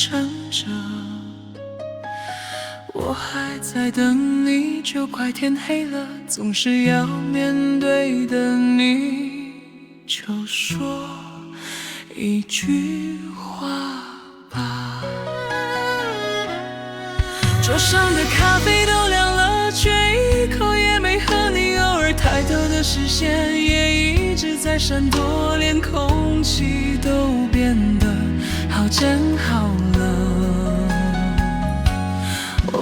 撑着。我还在等你，就快天黑了，总是要面对的你，就说一句话吧。桌上的咖啡都凉了，却一口也没喝，你偶尔抬头的视线也一直在闪躲，连空气都变得好真好冷。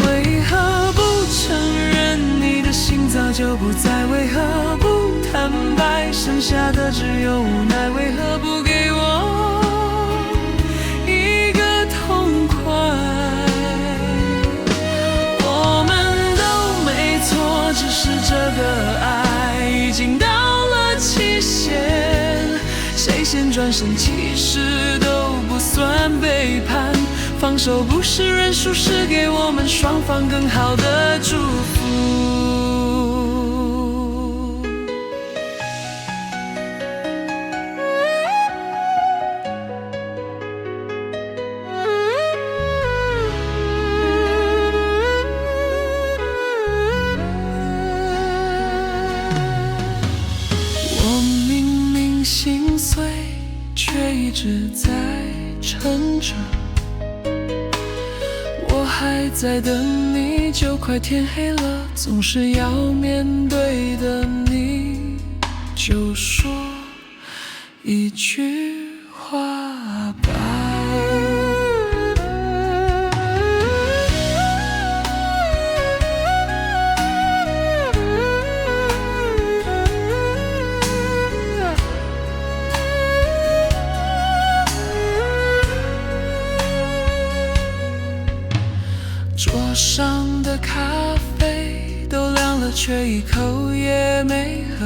为何不承认你的心早就不在？为何不坦白？剩下的只有无奈。为何不给我一个痛快？我们都没错，只是这个爱已经到了期限。谁先转身，其实都不算背叛。放手不是认输，是给我们双方更好的祝福。我明明心碎，却一直在撑着。我还在等你，就快天黑了，总是要面对的你，就说一句话吧。桌上的咖啡都凉了，却一口也没喝。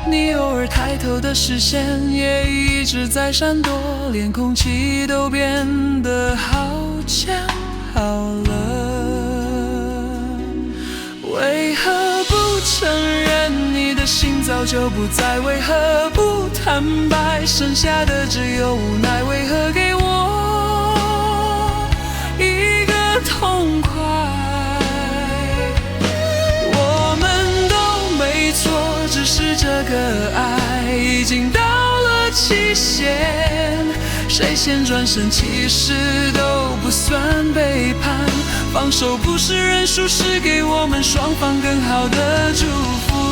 你偶尔抬头的视线也一直在闪躲，连空气都变得好僵好冷。为何不承认你的心早就不在？为何不坦白？剩下的只有无奈。为何给我一个痛快？我们都没错，只是这个爱已经到了期限。谁先转身，其实都不算背叛。放手不是认输，是给我们双方更好的祝福。